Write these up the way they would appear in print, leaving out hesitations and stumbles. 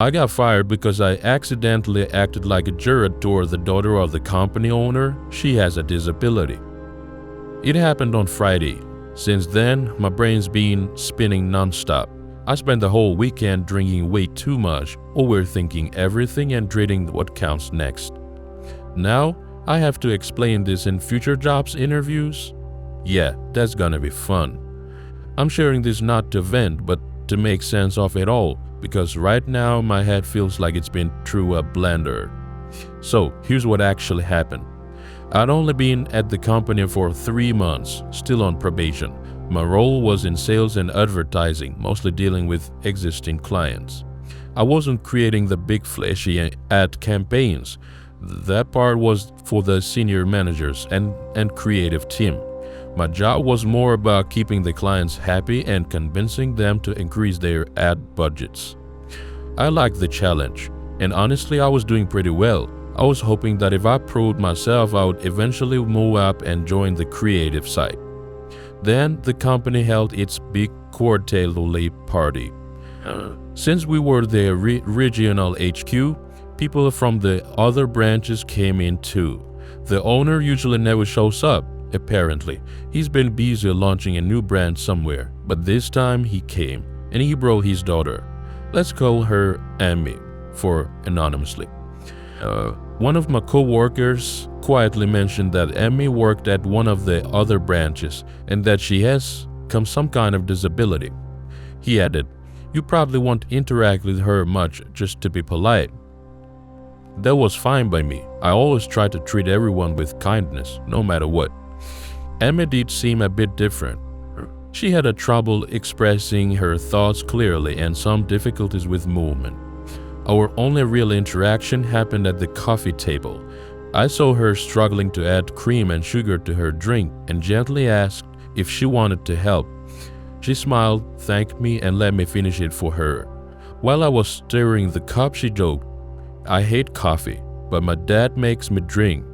I got fired because I accidentally acted like a jerk toward the daughter of the company owner. She has a disability. It happened on Friday. Since then, my brain's been spinning nonstop. I spent the whole weekend drinking way too much, overthinking everything and dreading what counts next. Now, I have to explain this in future jobs interviews? Yeah, that's gonna be fun. I'm sharing this not to vent, but to make sense of it all, because right now my head feels like it's been through a blender. So, here's what actually happened. I'd only been at the company for 3 months, still on probation. My role was in sales and advertising, mostly dealing with existing clients. I wasn't creating the big flashy ad campaigns. That part was for the senior managers and creative team. My job was more about keeping the clients happy and convincing them to increase their ad budgets. I liked the challenge, and honestly I was doing pretty well. I was hoping that if I proved myself, I would eventually move up and join the creative side. Then the company held its big quarterly party. Since we were their regional HQ, people from the other branches came in too. The owner usually never shows up, apparently. He's been busy launching a new brand somewhere, but this time he came, and he brought his daughter. Let's call her Amy, for anonymously. One of my co-workers quietly mentioned that Emmy worked at one of the other branches and that she has some kind of disability. He added, "You probably won't interact with her much just to be polite." That was fine by me. I always try to treat everyone with kindness, no matter what. Emmy did seem a bit different. She had a trouble expressing her thoughts clearly and some difficulties with movement. Our only real interaction happened at the coffee table. I saw her struggling to add cream and sugar to her drink and gently asked if she wanted to help. She smiled, thanked me, and let me finish it for her. While I was stirring the cup, she joked, "I hate coffee, but my dad makes me drink.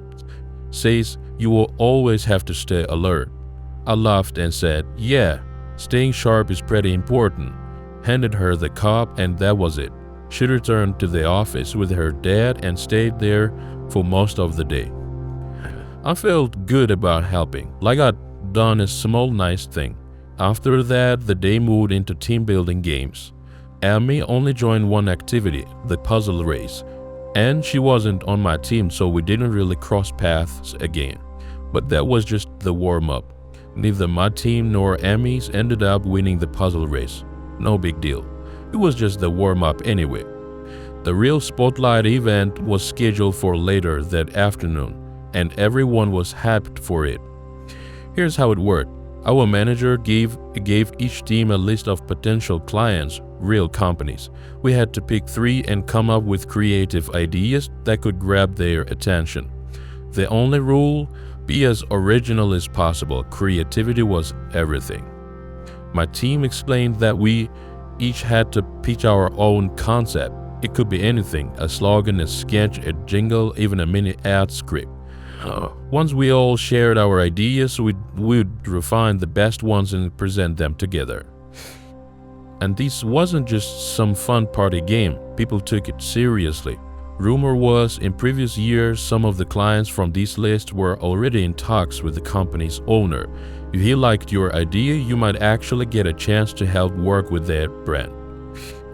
Says you will always have to stay alert." I laughed and said, "Yeah, staying sharp is pretty important." Handed her the cup, and that was it. She returned to the office with her dad and stayed there for most of the day. I felt good about helping, like I'd done a small nice thing. After that, the day moved into team building games. Amy only joined one activity, the puzzle race, and she wasn't on my team, so we didn't really cross paths again. But that was just the warm-up. Neither my team nor Amy's ended up winning the puzzle race. No big deal. It was just the warm-up anyway. The real spotlight event was scheduled for later that afternoon, and everyone was hyped for it. Here's how it worked. Our manager gave each team a list of potential clients, real companies. We had to pick 3 and come up with creative ideas that could grab their attention. The only rule, be as original as possible. Creativity was everything. My team explained that we each had to pitch our own concept. It could be anything, a slogan, a sketch, a jingle, even a mini ad script. Once we all shared our ideas, we'd refine the best ones and present them together. And this wasn't just some fun party game. People took it seriously. Rumor was, in previous years, some of the clients from this list were already in talks with the company's owner. If he liked your idea, you might actually get a chance to help work with their brand.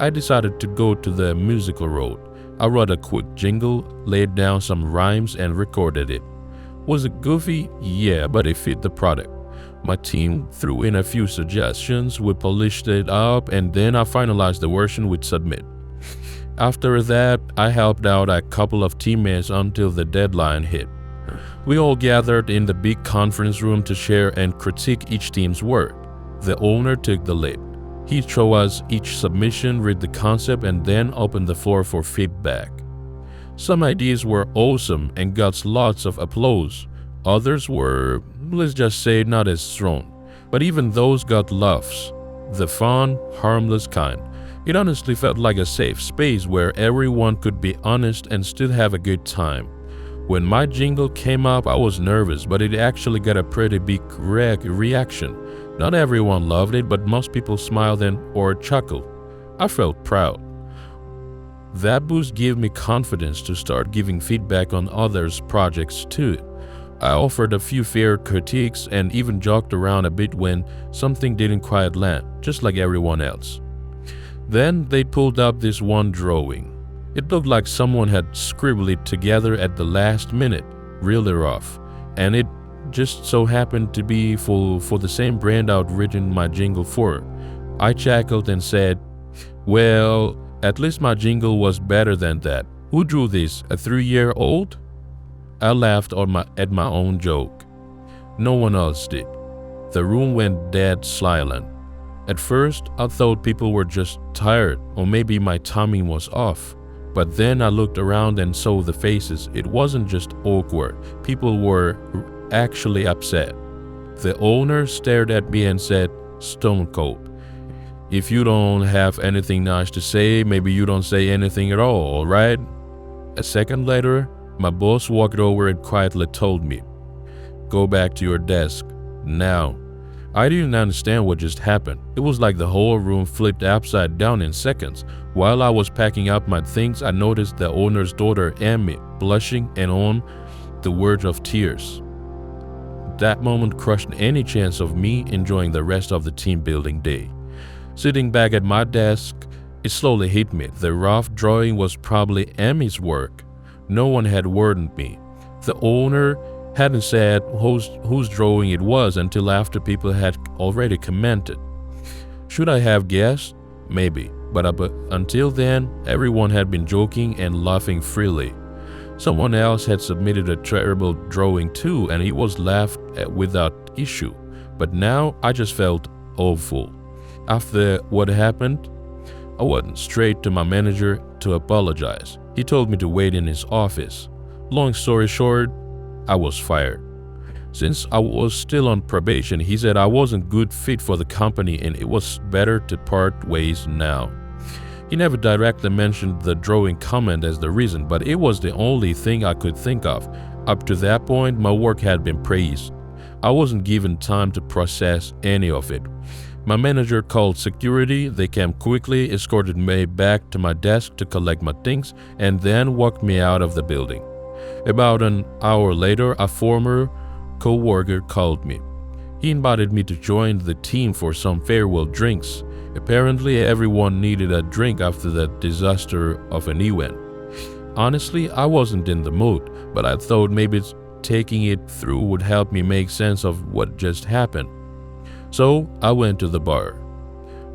I decided to go to the musical road. I wrote a quick jingle, laid down some rhymes, and recorded it. Was it goofy? Yeah, but it fit the product. My team threw in a few suggestions, we polished it up, and then I finalized the version we'd submit. After that, I helped out a couple of teammates until the deadline hit. We all gathered in the big conference room to share and critique each team's work. The owner took the lead. He'd show us each submission, read the concept, and then open the floor for feedback. Some ideas were awesome and got lots of applause. Others were, let's just say, not as strong. But even those got laughs. The fun, harmless kind. It honestly felt like a safe space where everyone could be honest and still have a good time. When my jingle came up, I was nervous, but it actually got a pretty big reaction. Not everyone loved it, but most people smiled or chuckled. I felt proud. That boost gave me confidence to start giving feedback on others' projects too. I offered a few fair critiques and even joked around a bit when something didn't quite land, just like everyone else. Then they pulled up this one drawing. It looked like someone had scribbled it together at the last minute, really rough, and it just so happened to be for the same brand I'd written my jingle for. I chuckled and said, "Well, at least my jingle was better than that. Who drew this, a 3-year-old?" I laughed at my own joke. No one else did. The room went dead silent. At first, I thought people were just tired, or maybe my timing was off. But then I looked around and saw the faces. It wasn't just awkward. People were actually upset. The owner stared at me and said, "Stone cold. If you don't have anything nice to say, maybe you don't say anything at all right?" A second later, my boss walked over and quietly told me, "Go back to your desk, now." I didn't understand what just happened. It was like the whole room flipped upside down in seconds. While I was packing up my things, I noticed the owner's daughter, Amy, blushing and on the verge of tears. That moment crushed any chance of me enjoying the rest of the team building day. Sitting back at my desk, it slowly hit me. The rough drawing was probably Amy's work. No one had warned me. The owner hadn't said whose drawing it was until after people had already commented. Should I have guessed? Maybe, but until then, everyone had been joking and laughing freely. Someone else had submitted a terrible drawing too, and it was laughed at without issue. But now I just felt awful. After what happened, I went straight to my manager to apologize. He told me to wait in his office. Long story short, I was fired. Since I was still on probation, he said I wasn't good fit for the company and it was better to part ways now. He never directly mentioned the drawing comment as the reason, but it was the only thing I could think of. Up to that point, my work had been praised. I wasn't given time to process any of it. My manager called security. They came quickly, escorted me back to my desk to collect my things, and then walked me out of the building. About an hour later, a former co-worker called me. He invited me to join the team for some farewell drinks. Apparently, everyone needed a drink after the disaster of an event. Honestly, I wasn't in the mood, but I thought maybe taking it through would help me make sense of what just happened. So I went to the bar.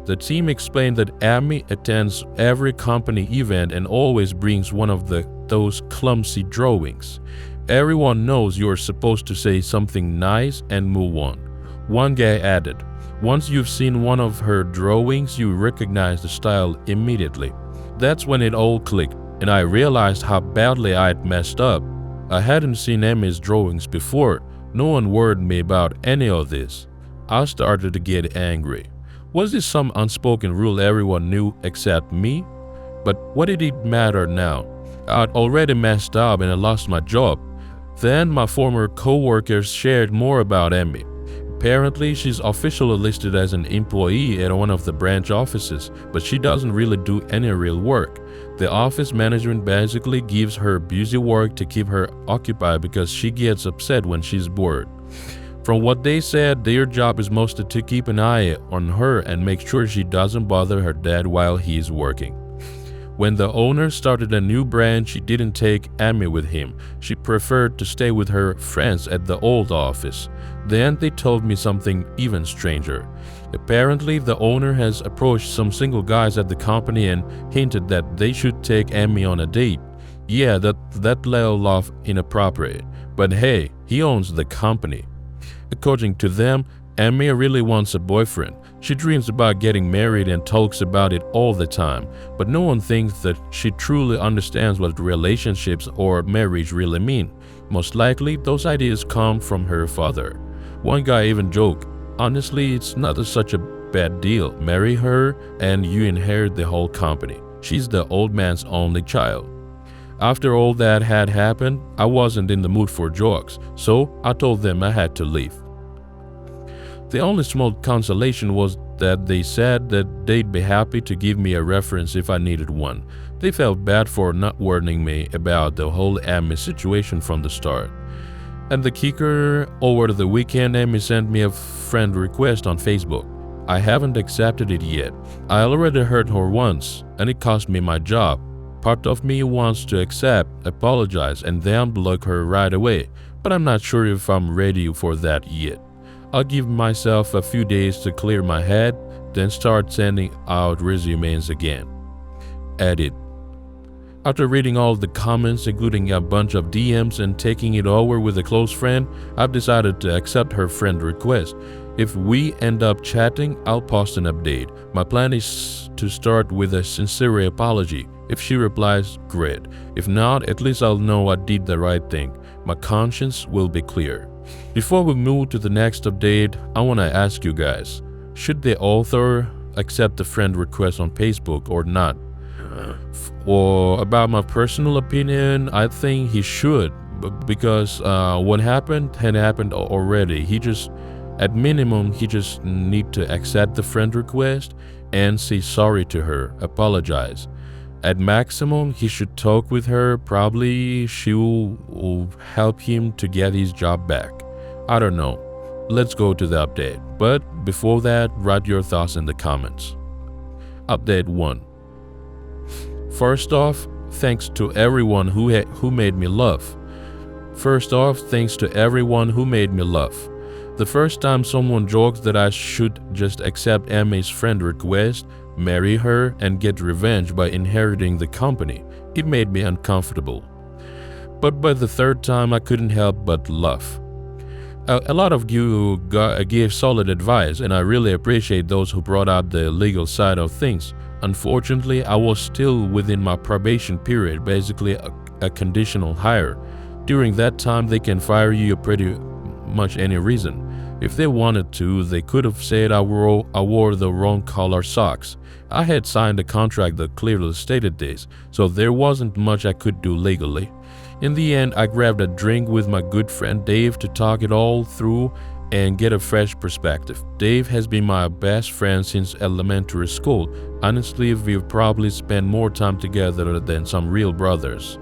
The team explained that Amy attends every company event and always brings one of those clumsy drawings. Everyone knows you're supposed to say something nice and move on. One guy added, "Once you've seen one of her drawings, you recognize the style immediately." That's when it all clicked, and I realized how badly I'd messed up. I hadn't seen Amy's drawings before. No one warned me about any of this. I started to get angry. Was this some unspoken rule everyone knew except me? But what did it matter now? I'd already messed up and I lost my job. Then my former co-workers shared more about Amy. Apparently, she's officially listed as an employee at one of the branch offices, but she doesn't really do any real work. The office management basically gives her busy work to keep her occupied because she gets upset when she's bored. From what they said, their job is mostly to keep an eye on her and make sure she doesn't bother her dad while he's working. When the owner started a new branch, she didn't take Amy with him. She preferred to stay with her friends at the old office. Then they told me something even stranger. Apparently, the owner has approached some single guys at the company and hinted that they should take Amy on a date. Yeah, that level of inappropriate. But hey, he owns the company. According to them, Amy really wants a boyfriend. She dreams about getting married and talks about it all the time, but no one thinks that she truly understands what relationships or marriage really mean. Most likely, those ideas come from her father. One guy even joked, "Honestly, it's not such a bad deal. Marry her and you inherit the whole company. She's the old man's only child." After all that had happened, I wasn't in the mood for jokes, so I told them I had to leave. The only small consolation was that they said that they'd be happy to give me a reference if I needed one. They felt bad for not warning me about the whole Amy situation from the start. And the kicker, over the weekend Amy sent me a friend request on Facebook. I haven't accepted it yet. I already heard her once, and it cost me my job. Part of me wants to accept, apologize, and then block her right away, but I'm not sure if I'm ready for that yet. I'll give myself a few days to clear my head, then start sending out resumes again. Edit. After reading all the comments, including a bunch of DMs and taking it over with a close friend, I've decided to accept her friend request. If we end up chatting, I'll post an update. My plan is to start with a sincere apology. If she replies, great. If not, at least I'll know I did the right thing. My conscience will be clear. Before we move to the next update, I want to ask you guys, should the author accept the friend request on Facebook or not? Or about my personal opinion, I think he should, because what happened had happened already. At minimum, he just need to accept the friend request and say sorry to her, apologize. At maximum, he should talk with her. Probably she will help him to get his job back. I don't know. Let's go to the update. But before that, write your thoughts in the comments. Update 1. First off, thanks to everyone who made me laugh. The first time someone joked that I should just accept Amy's friend request, marry her, and get revenge by inheriting the company, it made me uncomfortable. But by the third time, I couldn't help but laugh. A lot of you gave solid advice, and I really appreciate those who brought out the legal side of things. Unfortunately, I was still within my probation period, basically a conditional hire. During that time, they can fire you pretty much any reason. If they wanted to, they could have said I wore the wrong color socks. I had signed a contract that clearly stated this, so there wasn't much I could do legally. In the end, I grabbed a drink with my good friend Dave to talk it all through and get a fresh perspective. Dave has been my best friend since elementary school. Honestly, we've probably spent more time together than some real brothers.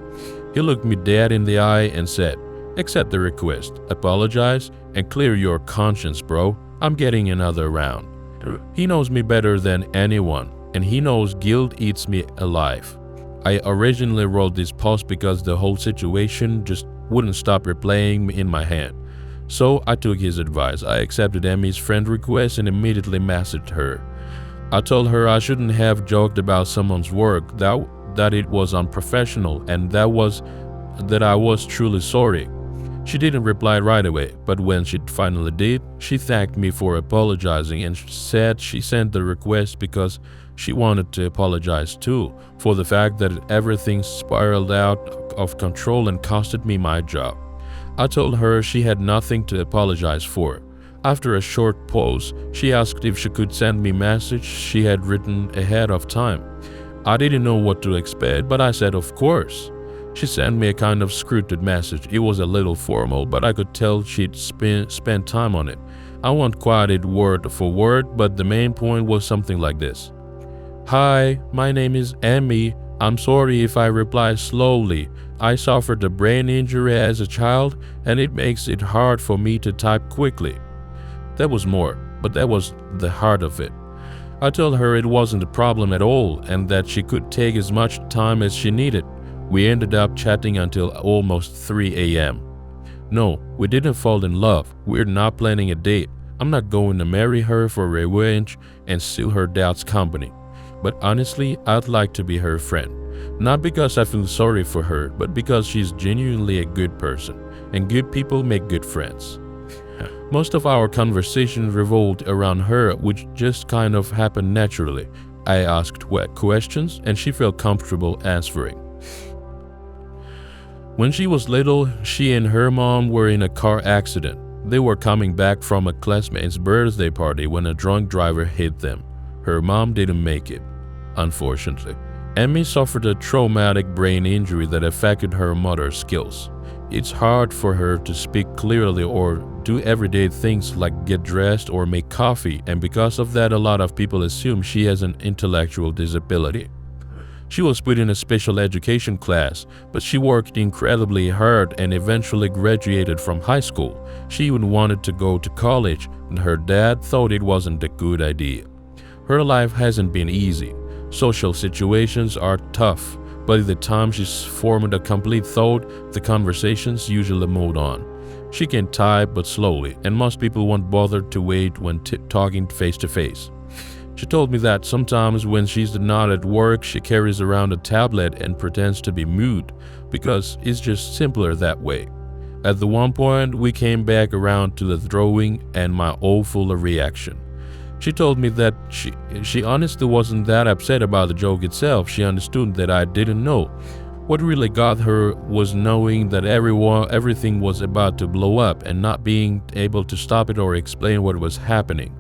He looked me dead in the eye and said, accept the request, apologize, and clear your conscience, bro. I'm getting another round. He knows me better than anyone, and he knows guilt eats me alive. I originally wrote this post because the whole situation just wouldn't stop replaying in my head. So I took his advice. I accepted Amy's friend request and immediately messaged her. I told her I shouldn't have joked about someone's work, that it was unprofessional, and that I was truly sorry. She didn't reply right away, but when she finally did, she thanked me for apologizing and said she sent the request because she wanted to apologize too for the fact that everything spiraled out of control and costed me my job. I told her she had nothing to apologize for. After a short pause, she asked if she could send me a message she had written ahead of time. I didn't know what to expect, but I said of course. She sent me a kind of scripted message. It was a little formal, but I could tell she'd spent time on it. I won't quote it word for word, but the main point was something like this. Hi, my name is Amy. I'm sorry if I reply slowly. I suffered a brain injury as a child, and it makes it hard for me to type quickly. That was more, but that was the heart of it. I told her it wasn't a problem at all and that she could take as much time as she needed. We ended up chatting until almost 3 a.m. No, we didn't fall in love. We're not planning a date. I'm not going to marry her for revenge and steal her dad's company. But honestly, I'd like to be her friend. Not because I feel sorry for her, but because she's genuinely a good person, and good people make good friends. Most of our conversation revolved around her, which just kind of happened naturally. I asked questions, and she felt comfortable answering. When she was little, she and her mom were in a car accident. They were coming back from a classmate's birthday party when a drunk driver hit them. Her mom didn't make it, unfortunately. Amy suffered a traumatic brain injury that affected her motor skills. It's hard for her to speak clearly or do everyday things like get dressed or make coffee, and because of that, a lot of people assume she has an intellectual disability. She was put in a special education class, but she worked incredibly hard and eventually graduated from high school. She even wanted to go to college, and her dad thought it wasn't a good idea. Her life hasn't been easy. Social situations are tough, but by the time she's formed a complete thought, the conversations usually moved on. She can type but slowly, and most people won't bother to wait when talking face to face. She told me that sometimes when she's not at work, she carries around a tablet and pretends to be mute because it's just simpler that way. At the one point, we came back around to the throwing and my awful reaction. She told me that she honestly wasn't that upset about the joke itself. She understood that I didn't know. What really got her was knowing that everything was about to blow up and not being able to stop it or explain what was happening.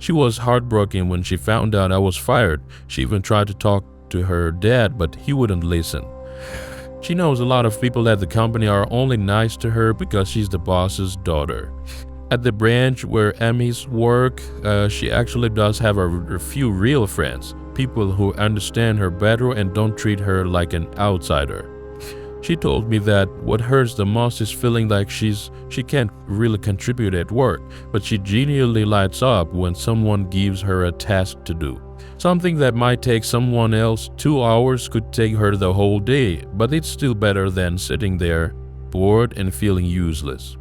She was heartbroken when she found out I was fired. She even tried to talk to her dad, but he wouldn't listen. She knows a lot of people at the company are only nice to her because she's the boss's daughter. At the branch where Emmy's work, she actually does have a few real friends, people who understand her better and don't treat her like an outsider. She told me that what hurts the most is feeling like she can't really contribute at work, but she genuinely lights up when someone gives her a task to do. Something that might take someone else 2 hours could take her the whole day, but it's still better than sitting there, bored and feeling useless.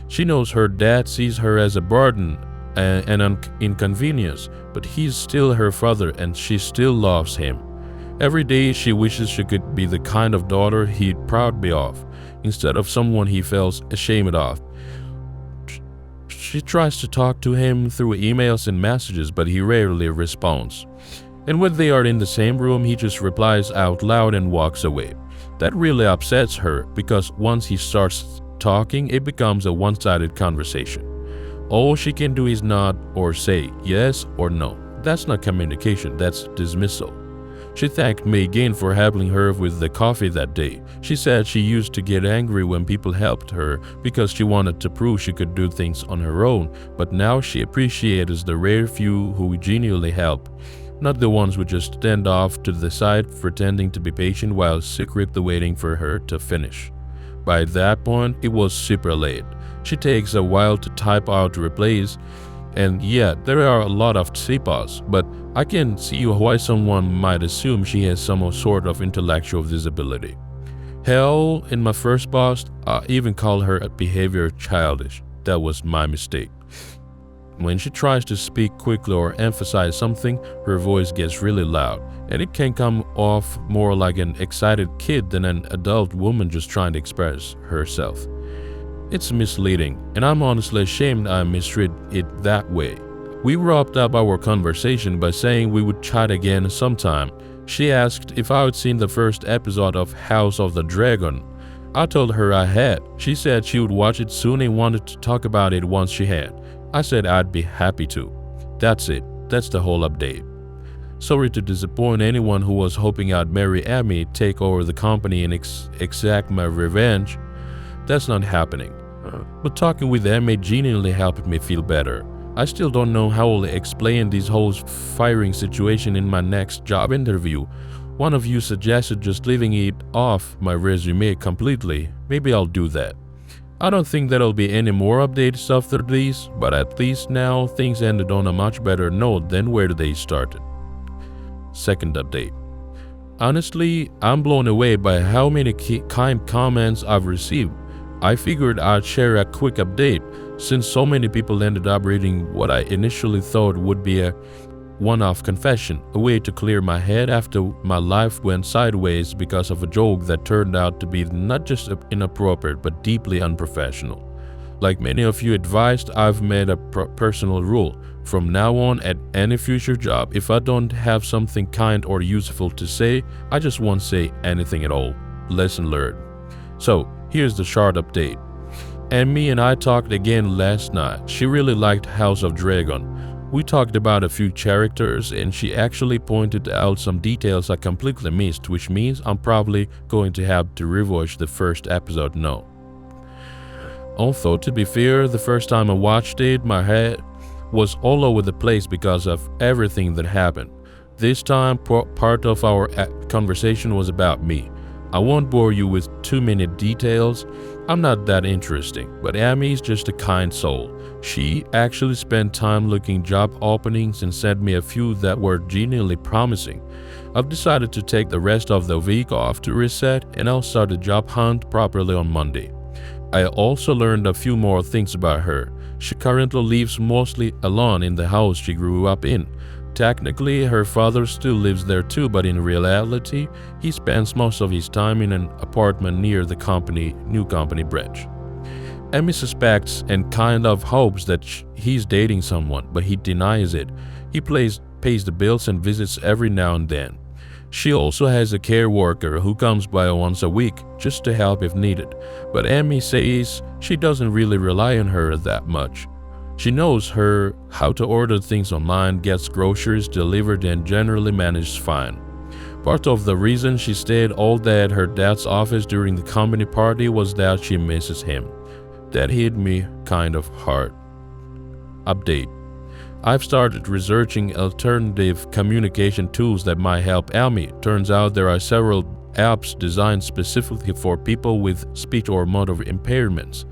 She knows her dad sees her as a burden and an inconvenience, but he's still her father and she still loves him. Every day she wishes she could be the kind of daughter he'd proud be of, instead of someone he feels ashamed of. She tries to talk to him through emails and messages, but he rarely responds. And when they are in the same room, he just replies out loud and walks away. That really upsets her because once he starts talking, it becomes a one-sided conversation. All she can do is nod or say yes or no. That's not communication, that's dismissal. She thanked me again for helping her with the coffee that day. She said she used to get angry when people helped her because she wanted to prove she could do things on her own, but now she appreciates the rare few who genuinely help, not the ones who just stand off to the side pretending to be patient while secretly waiting for her to finish. By that point, it was super late. She takes a while to type out replies, and yeah, there are a lot of typos, but I can see why someone might assume she has some sort of intellectual disability. Hell, in my first post, I even called her behavior childish. That was my mistake. When she tries to speak quickly or emphasize something, her voice gets really loud, and it can come off more like an excited kid than an adult woman just trying to express herself. It's misleading, and I'm honestly ashamed I misread it that way. We wrapped up our conversation by saying we would chat again sometime. She asked if I had seen the first episode of House of the Dragon. I told her I had. She said she would watch it soon and wanted to talk about it once she had. I said I'd be happy to. That's it. That's the whole update. Sorry to disappoint anyone who was hoping I'd marry Emmy, take over the company and exact my revenge. That's not happening. But talking with Emmy genuinely helped me feel better. I still don't know how I'll explain this whole firing situation in my next job interview. One of you suggested just leaving it off my resume completely. Maybe I'll do that. I don't think there'll be any more updates after these, but at least now things ended on a much better note than where they started. Second update. Honestly, I'm blown away by how many kind comments I've received. I figured I'd share a quick update since so many people ended up reading what I initially thought would be a one-off confession, a way to clear my head after my life went sideways because of a joke that turned out to be not just inappropriate but deeply unprofessional. Like many of you advised, I've made a personal rule. From now on, at any future job, if I don't have something kind or useful to say, I just won't say anything at all. Lesson learned. So, here's the short update. Emmy and I talked again last night. She really liked House of Dragon. We talked about a few characters and she actually pointed out some details I completely missed, which means I'm probably going to have to rewatch the first episode now. Although, to be fair, the first time I watched it, my head was all over the place because of everything that happened. This time, part of our conversation was about me. I won't bore you with too many details. I'm not that interesting, but Amy is just a kind soul. She actually spent time looking job openings and sent me a few that were genuinely promising. I've decided to take the rest of the week off to reset, and I'll start the job hunt properly on Monday. I also learned a few more things about her. She currently lives mostly alone in the house she grew up in. Technically, her father still lives there too, but in reality, he spends most of his time in an apartment near the new company branch. Amy suspects and kind of hopes that he's dating someone, but he denies it. He pays the bills and visits every now and then. She also has a care worker who comes by once a week just to help if needed, but Amy says she doesn't really rely on her that much. She knows how to order things online, gets groceries delivered, and generally manages fine. Part of the reason she stayed all day at her dad's office during the company party was that she misses him. That hit me kind of hard. Update. I've started researching alternative communication tools that might help Amy. Turns out there are several apps designed specifically for people with speech or motor impairments.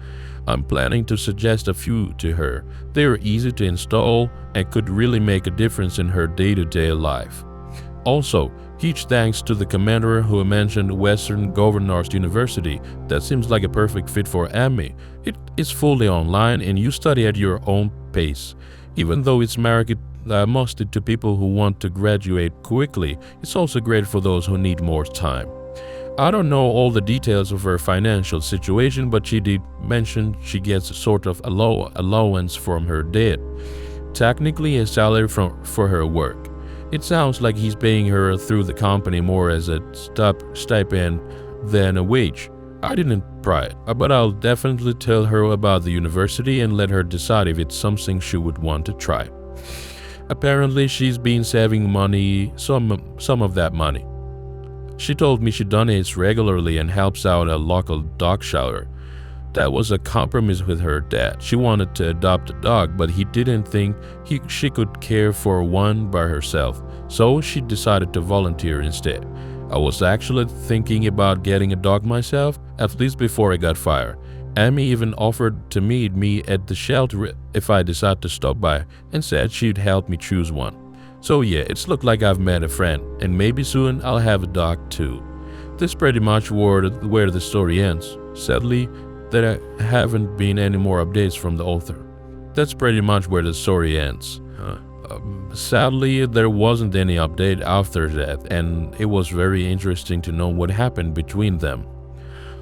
I'm planning to suggest a few to her. They are easy to install and could really make a difference in her day-to-day life. Also, huge thanks to the commander who mentioned Western Governors University. That seems like a perfect fit for Amy. It is fully online and you study at your own pace. Even though it's marketed mostly to people who want to graduate quickly, it's also great for those who need more time. I don't know all the details of her financial situation, but she did mention she gets a sort of allowance from her dad. Technically a salary for her work. It sounds like he's paying her through the company more as a stipend than a wage. I didn't pry it, but I'll definitely tell her about the university and let her decide if it's something she would want to try. Apparently she's been saving money, some of that money. She told me she donates regularly and helps out a local dog shelter. That was a compromise with her dad. She wanted to adopt a dog, but he didn't think she could care for one by herself, so she decided to volunteer instead. I was actually thinking about getting a dog myself, at least before I got fired. Amy even offered to meet me at the shelter if I decide to stop by, and said she'd help me choose one. So yeah, it's looked like I've met a friend, and maybe soon I'll have a dog too. This is pretty much where the story ends. Sadly, there haven't been any more updates from the author. That's pretty much where the story ends. Sadly, there wasn't any update after that, and it was very interesting to know what happened between them.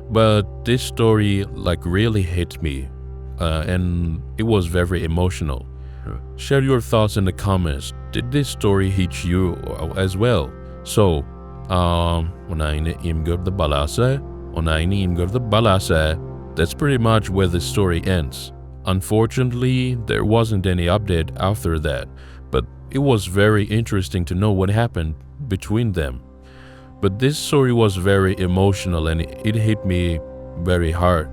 But this story really hit me, and it was very emotional. Share your thoughts in the comments. Did this story hit you as well? So, that's pretty much where the story ends. Unfortunately, there wasn't any update after that, but it was very interesting to know what happened between them. But this story was very emotional and it hit me very hard.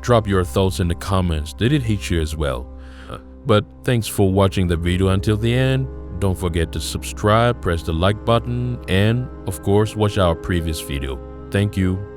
Drop your thoughts in the comments. Did it hit you as well? But thanks for watching the video until the end. Don't forget to subscribe, press the like button, and of course watch our previous video. Thank you.